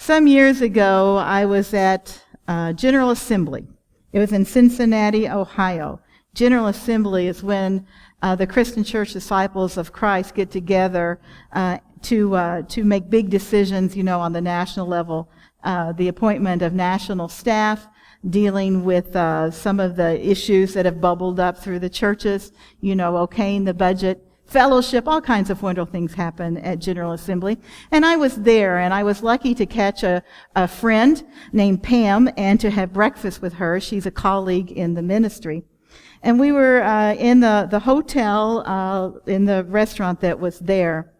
Some years ago, I was at General Assembly. It was in Cincinnati, Ohio. General Assembly is when the Christian Church Disciples of Christ get together to make big decisions, on the national level. The appointment of national staff, dealing with some of the issues that have bubbled up through the churches, okaying the budget, fellowship, all kinds of wonderful things happen at General Assembly. And I was there, and I was lucky to catch a friend named Pam and to have breakfast with her. She's a colleague in the ministry. And we were in the hotel, in the restaurant that was there.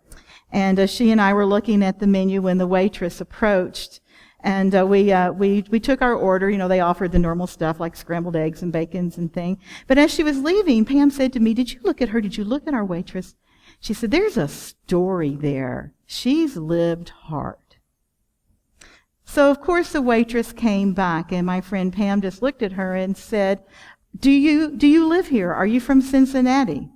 And she and I were looking at the menu when the waitress approached. And we took our order. They offered the normal stuff like scrambled eggs and bacons and thing. But as she was leaving, Pam said to me, "Did you look at her? Did you look at our waitress?" She said, "There's a story there. She's lived hard." So, of course, the waitress came back, and my friend Pam just looked at her and said, Do you live here? Are you from Cincinnati?"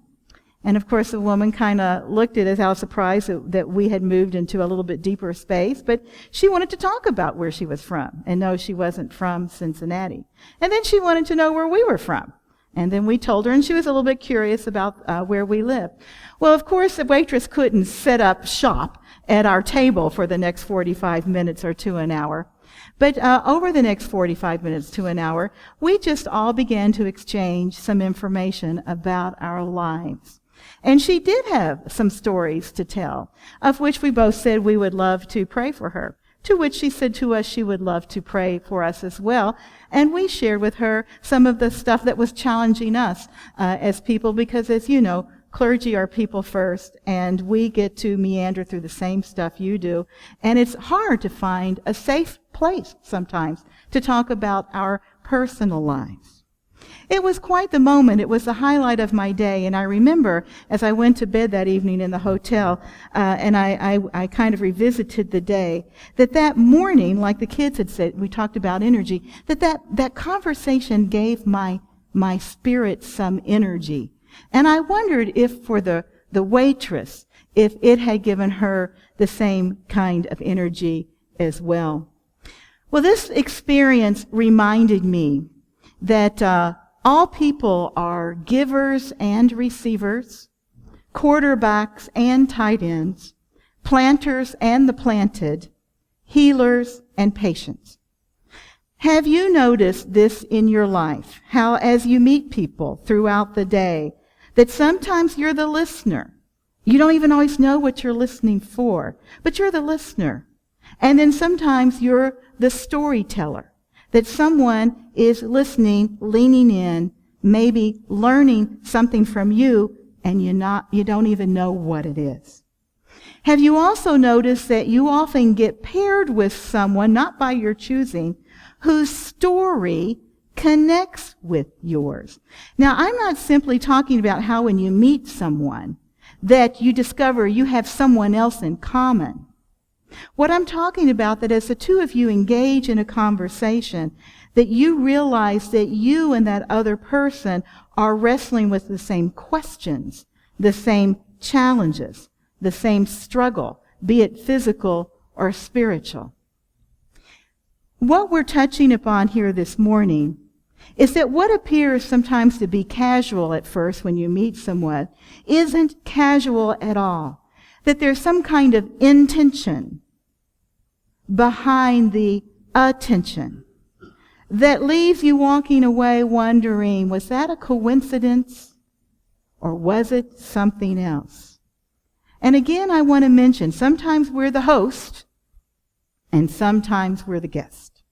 And of course, the woman kind of looked at us, how surprised that we had moved into a little bit deeper space, but she wanted to talk about where she was from. And no, she wasn't from Cincinnati. And then she wanted to know where we were from. And then we told her, and she was a little bit curious about where we lived. Well, of course, the waitress couldn't set up shop at our table for the next 45 minutes or to an hour. But over the next 45 minutes to an hour, we just all began to exchange some information about our lives. And she did have some stories to tell, of which we both said we would love to pray for her, to which she said to us she would love to pray for us as well. And we shared with her some of the stuff that was challenging us as people, because as you know, clergy are people first, and we get to meander through the same stuff you do. And it's hard to find a safe place sometimes to talk about our personal lives. It was quite the moment. It was the highlight of my day. And I remember as I went to bed that evening in the hotel, and I kind of revisited the day, that morning, like the kids had said, we talked about energy, that conversation gave my spirit some energy. And I wondered if for the waitress, if it had given her the same kind of energy as well. Well, this experience reminded me that all people are givers and receivers, quarterbacks and tight ends, planters and the planted, healers and patients. Have you noticed this in your life? How as you meet people throughout the day, that sometimes you're the listener. You don't even always know what you're listening for, but you're the listener. And then sometimes you're the storyteller. That someone is listening, leaning in, maybe learning something from you, and you don't even know what it is. Have you also noticed that you often get paired with someone, not by your choosing, whose story connects with yours? Now, I'm not simply talking about how when you meet someone that you discover you have someone else in common. What I'm talking about, that as the two of you engage in a conversation, that you realize that you and that other person are wrestling with the same questions, the same challenges, the same struggle, be it physical or spiritual. What we're touching upon here this morning is that what appears sometimes to be casual at first when you meet someone isn't casual at all. That there's some kind of intention behind the attention that leaves you walking away wondering, was that a coincidence or was it something else? And again, I want to mention, sometimes we're the host and sometimes we're the guest.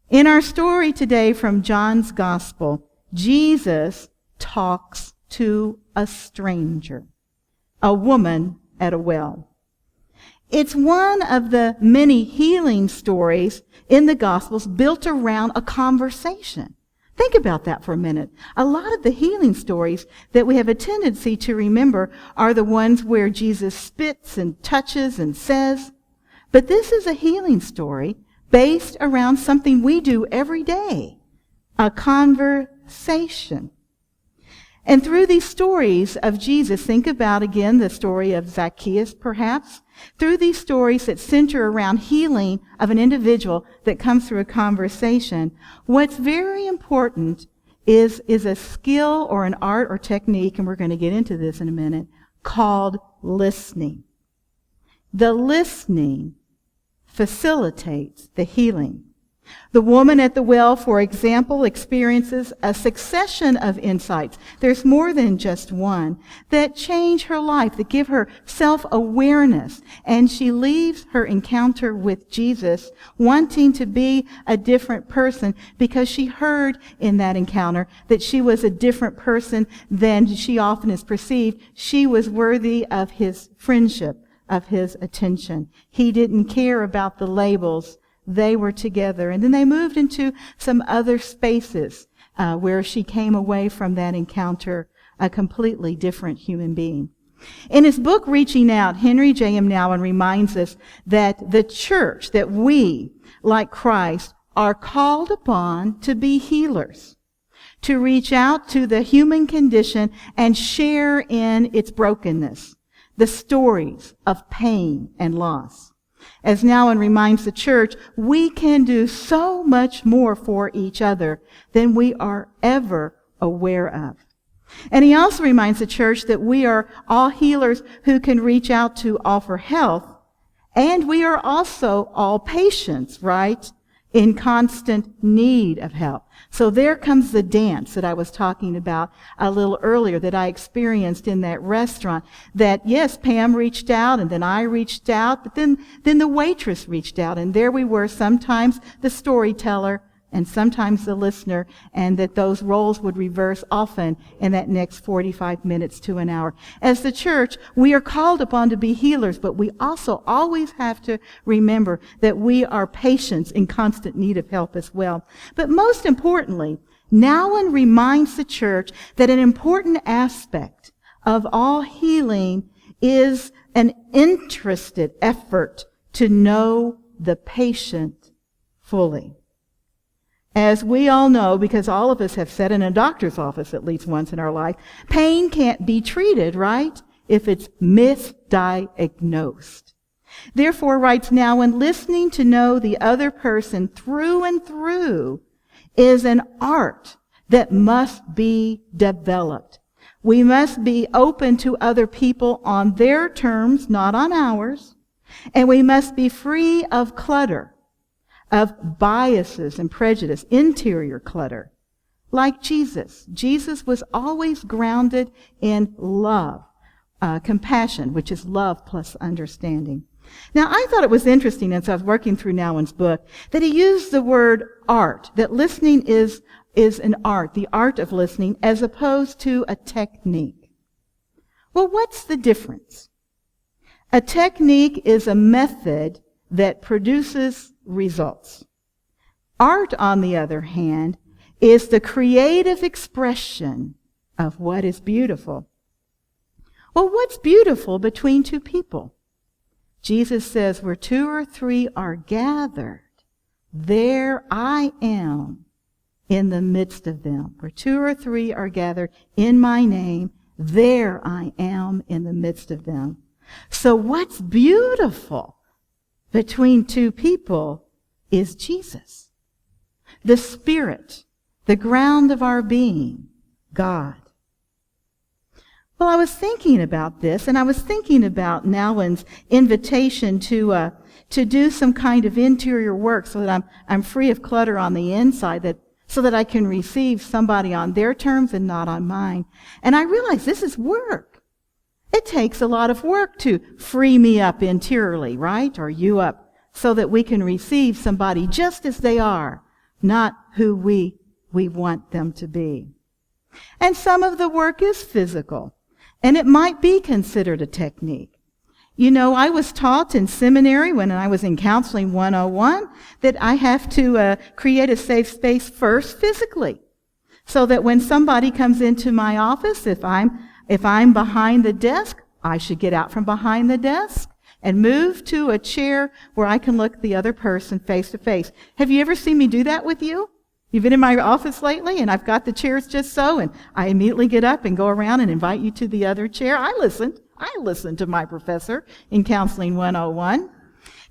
In our story today from John's Gospel, Jesus talks to a stranger, a woman at a well. It's one of the many healing stories in the Gospels built around a conversation. Think about that for a minute. A lot of the healing stories that we have a tendency to remember are the ones where Jesus spits and touches and says. But this is a healing story based around something we do every day, a conversation. And through these stories of Jesus, think about again the story of Zacchaeus perhaps. Through these stories that center around healing of an individual that comes through a conversation, what's very important is a skill or an art or technique, and we're going to get into this in a minute, called listening. The listening facilitates the healing. The woman at the well, for example, experiences a succession of insights. There's more than just one that change her life, that give her self-awareness. And she leaves her encounter with Jesus wanting to be a different person because she heard in that encounter that she was a different person than she often is perceived. She was worthy of his friendship, of his attention. He didn't care about the labels. They were together. And then they moved into some other spaces where she came away from that encounter a completely different human being. In his book, Reaching Out, Henry J.M. Nouwen reminds us that the church, that we, like Christ, are called upon to be healers, to reach out to the human condition and share in its brokenness, the stories of pain and loss. As Nouwen reminds the church, we can do so much more for each other than we are ever aware of. And he also reminds the church that we are all healers who can reach out to offer health, and we are also all patients, right, in constant need of help. So there comes the dance that I was talking about a little earlier that I experienced in that restaurant. That, yes, Pam reached out, and then I reached out, but then the waitress reached out, and there we were, sometimes the storyteller and sometimes the listener, and that those roles would reverse often in that next 45 minutes to an hour. As the church, we are called upon to be healers, but we also always have to remember that we are patients in constant need of help as well. But most importantly, Nouwen reminds the church that an important aspect of all healing is an interested effort to know the patient fully. As we all know, because all of us have sat in a doctor's office at least once in our life, pain can't be treated, right, if it's misdiagnosed. Therefore, writes Nouwen, listening to know the other person through and through is an art that must be developed. We must be open to other people on their terms, not on ours, and we must be free of clutter, of biases and prejudice, interior clutter. Like Jesus. Jesus was always grounded in love, compassion, which is love plus understanding. Now, I thought it was interesting as I was working through Nouwen's book that he used the word art, that listening is an art, the art of listening, as opposed to a technique. Well, what's the difference? A technique is a method that produces results. Art, on the other hand, is the creative expression of what is beautiful. Well, what's beautiful between two people? Jesus says, where two or three are gathered, there I am in the midst of them. Where two or three are gathered in my name, there I am in the midst of them. So what's beautiful between two people is Jesus, the Spirit, the ground of our being, God. Well, I was thinking about this, and I was thinking about Nouwen's invitation to do some kind of interior work so that I'm free of clutter on the inside, so that I can receive somebody on their terms and not on mine. And I realized this is work. It takes a lot of work to free me up interiorly, right? Or you up, so that we can receive somebody just as they are, not who we want them to be. And some of the work is physical, and it might be considered a technique. You know, I was taught in seminary when I was in Counseling 101 that I have to create a safe space first physically, so that when somebody comes into my office, if I'm behind the desk, I should get out from behind the desk and move to a chair where I can look the other person face to face. Have you ever seen me do that with you? You've been in my office lately, and I've got the chairs just so, and I immediately get up and go around and invite you to the other chair. I listened to my professor in Counseling 101.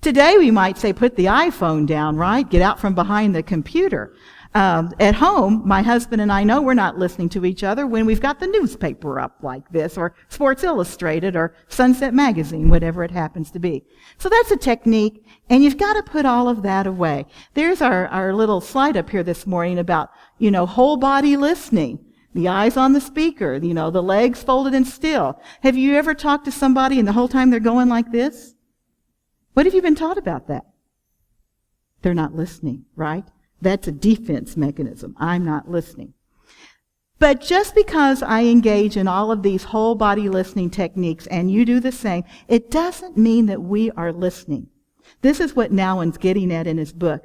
Today we might say put the iPhone down, right? Get out from behind the computer. At home, my husband and I know we're not listening to each other when we've got the newspaper up like this, or Sports Illustrated, or Sunset Magazine, whatever it happens to be. So that's a technique, and you've got to put all of that away. There's our little slide up here this morning about, whole body listening. The eyes on the speaker, the legs folded and still. Have you ever talked to somebody and the whole time they're going like this? What have you been taught about that? They're not listening, right? That's a defense mechanism. I'm not listening. But just because I engage in all of these whole body listening techniques and you do the same, it doesn't mean that we are listening. This is what Nouwen's getting at in his book.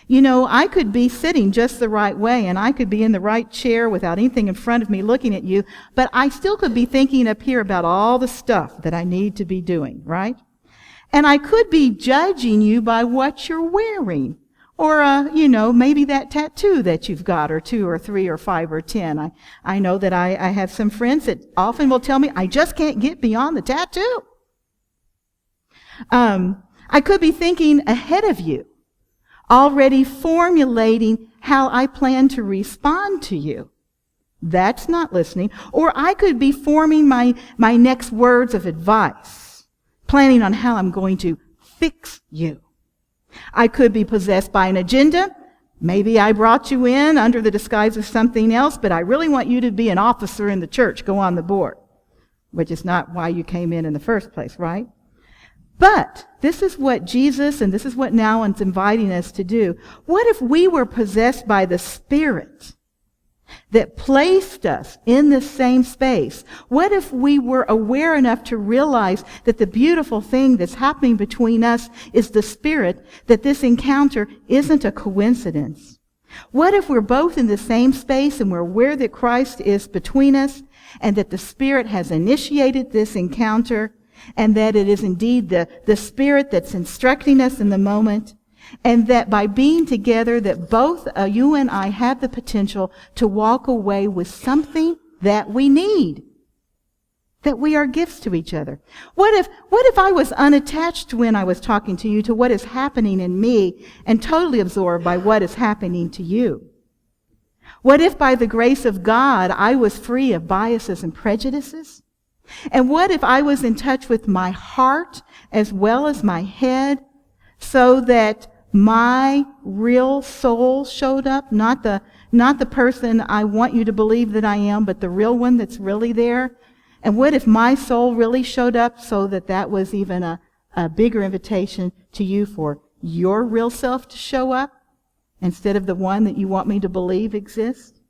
I could be sitting just the right way and I could be in the right chair without anything in front of me looking at you, but I still could be thinking up here about all the stuff that I need to be doing, right? And I could be judging you by what you're wearing. Or, maybe that tattoo that you've got, or 2 or 3 or 5 or 10. I know that I have some friends that often will tell me, I just can't get beyond the tattoo. I could be thinking ahead of you, already formulating how I plan to respond to you. That's not listening. Or I could be forming my next words of advice, planning on how I'm going to fix you. I could be possessed by an agenda. Maybe I brought you in under the disguise of something else, but I really want you to be an officer in the church, go on the board, which is not why you came in the first place, right? But this is what Jesus and this is what Nouwen's inviting us to do. What if we were possessed by the Spirit that placed us in the same space? What if we were aware enough to realize that the beautiful thing that's happening between us is the Spirit, that this encounter isn't a coincidence? What if we're both in the same space and we're aware that Christ is between us and that the Spirit has initiated this encounter and that it is indeed the Spirit that's instructing us in the moment? And that by being together, that both you and I have the potential to walk away with something that we need. That we are gifts to each other. What if I was unattached when I was talking to you to what is happening in me and totally absorbed by what is happening to you? What if by the grace of God I was free of biases and prejudices? And what if I was in touch with my heart as well as my head, so that my real soul showed up, not the person I want you to believe that I am, but the real one that's really there? And what if my soul really showed up, so that was even a bigger invitation to you for your real self to show up instead of the one that you want me to believe exists?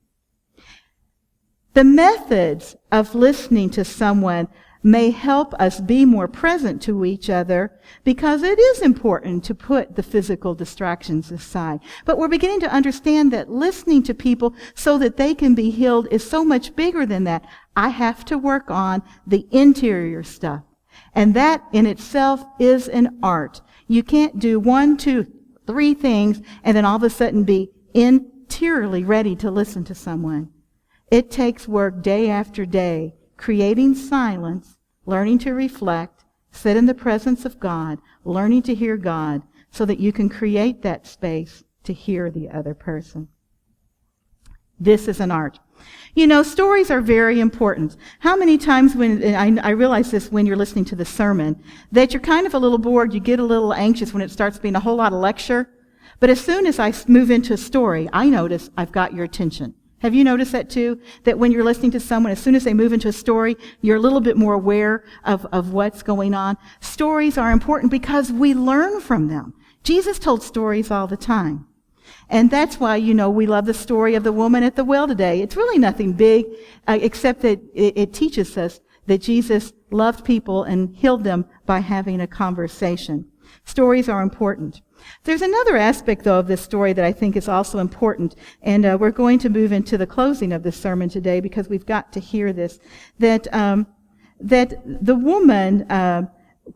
The methods of listening to someone may help us be more present to each other, because it is important to put the physical distractions aside. But we're beginning to understand that listening to people so that they can be healed is so much bigger than that. I have to work on the interior stuff. And that in itself is an art. You can't do 1, 2, 3 things and then all of a sudden be interiorly ready to listen to someone. It takes work day after day, creating silence, learning to reflect, sit in the presence of God, learning to hear God, so that you can create that space to hear the other person. This is an art. Stories are very important. How many times I realize this when you're listening to the sermon, that you're kind of a little bored, you get a little anxious when it starts being a whole lot of lecture. But as soon as I move into a story, I notice I've got your attention. Have you noticed that too? That when you're listening to someone, as soon as they move into a story, you're a little bit more aware of what's going on. Stories are important because we learn from them. Jesus told stories all the time. And that's why, we love the story of the woman at the well today. It's really nothing big, except that it teaches us that Jesus loved people and healed them by having a conversation. Stories are important. There's another aspect, though, of this story that I think is also important, and we're going to move into the closing of this sermon today because we've got to hear this, that the woman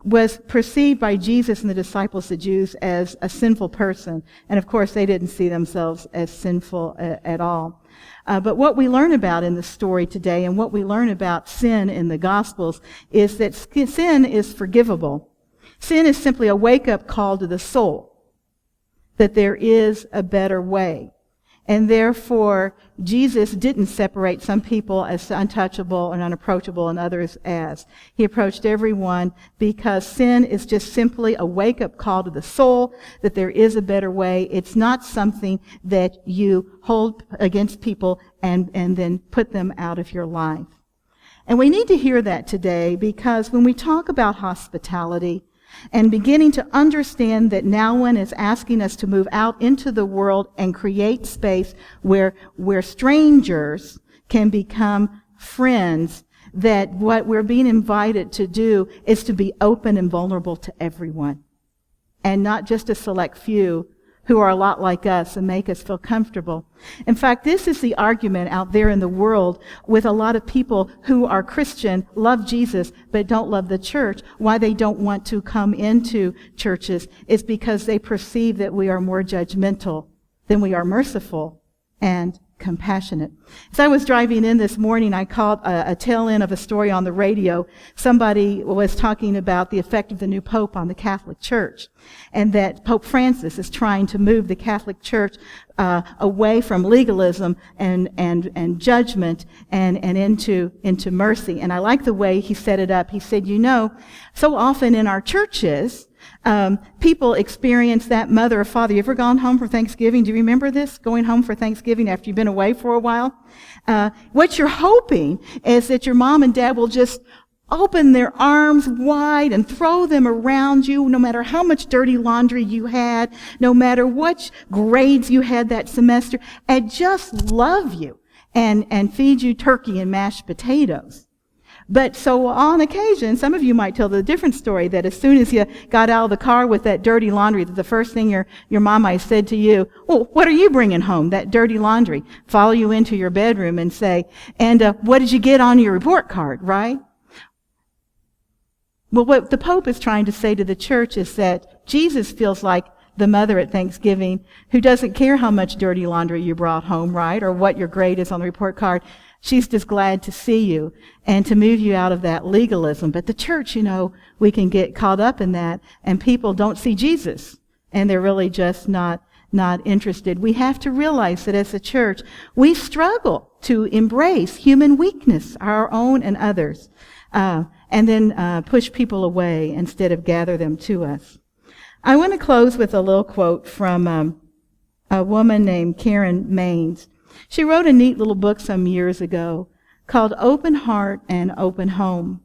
was perceived by Jesus and the disciples, the Jews, as a sinful person. And of course, they didn't see themselves as sinful at all. But what we learn about in the story today, and what we learn about sin in the Gospels, is that sin is forgivable. Sin is simply a wake-up call to the soul that there is a better way. And therefore, Jesus didn't separate some people as untouchable and unapproachable and others as. He approached everyone because sin is just simply a wake-up call to the soul that there is a better way. It's not something that you hold against people and then put them out of your life. And we need to hear that today, because when we talk about hospitality, and beginning to understand that now one is asking us to move out into the world and create space where strangers can become friends, that what we're being invited to do is to be open and vulnerable to everyone, and not just a select few who are a lot like us and make us feel comfortable. In fact, this is the argument out there in the world with a lot of people who are Christian, love Jesus, but don't love the church. Why they don't want to come into churches is because they perceive that we are more judgmental than we are merciful and compassionate. As I was driving in this morning, I caught a tail end of a story on the radio. Somebody was talking about the effect of the new Pope on the Catholic Church, and that Pope Francis is trying to move the Catholic Church away from legalism and judgment and into mercy. And I like the way he set it up. He said, so often in our churches, people experience that mother or father. You ever gone home for Thanksgiving? Do you remember this? Going home for Thanksgiving after you've been away for a while? What you're hoping is that your mom and dad will just open their arms wide and throw them around you, no matter how much dirty laundry you had, no matter what grades you had that semester, and just love you and feed you turkey and mashed potatoes. But so on occasion, some of you might tell the different story, that as soon as you got out of the car with that dirty laundry, that the first thing your mom might have said to you, well, what are you bringing home, that dirty laundry? Follow you into your bedroom and say, and what did you get on your report card, right? Well, what the Pope is trying to say to the church is that Jesus feels like the mother at Thanksgiving who doesn't care how much dirty laundry you brought home, right? Or what your grade is on the report card. She's just glad to see you and to move you out of that legalism. But the church, we can get caught up in that, and people don't see Jesus, and they're really just not interested. We have to realize that as a church, we struggle to embrace human weakness, our own and others, and then push people away instead of gather them to us. I want to close with a little quote from a woman named Karen Maines. She wrote a neat little book some years ago called Open Heart and Open Home.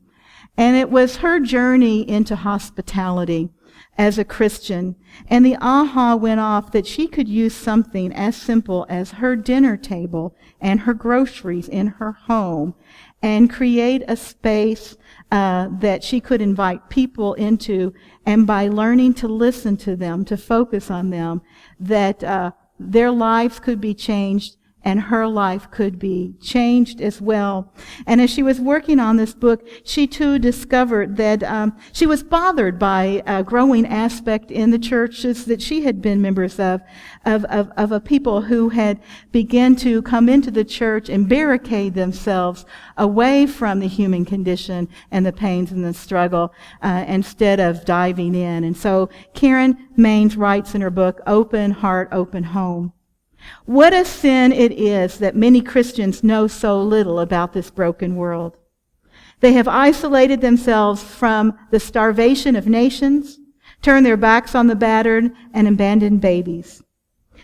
And it was her journey into hospitality as a Christian. And the aha went off that she could use something as simple as her dinner table and her groceries in her home and create a space that she could invite people into. And by learning to listen to them, to focus on them, that their lives could be changed and her life could be changed as well. And as she was working on this book, she too discovered that she was bothered by a growing aspect in the churches that she had been members of a people who had begun to come into the church and barricade themselves away from the human condition and the pains and the struggle instead of diving in. And so Karen Maines writes in her book, Open Heart, Open Home. What a sin it is that many Christians know so little about this broken world. They have isolated themselves from the starvation of nations, turned their backs on the battered and abandoned babies.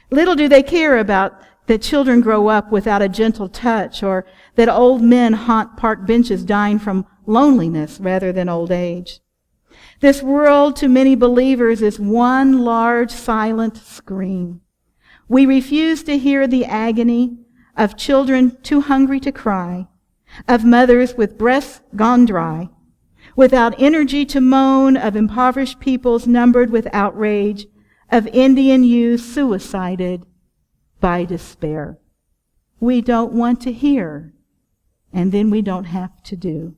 Little do they care about that children grow up without a gentle touch, or that old men haunt park benches dying from loneliness rather than old age. This world to many believers is one large silent scream. We refuse to hear the agony of children too hungry to cry, of mothers with breasts gone dry, without energy to moan, of impoverished peoples numbered with outrage, of Indian youth suicided by despair. We don't want to hear, and then we don't have to do.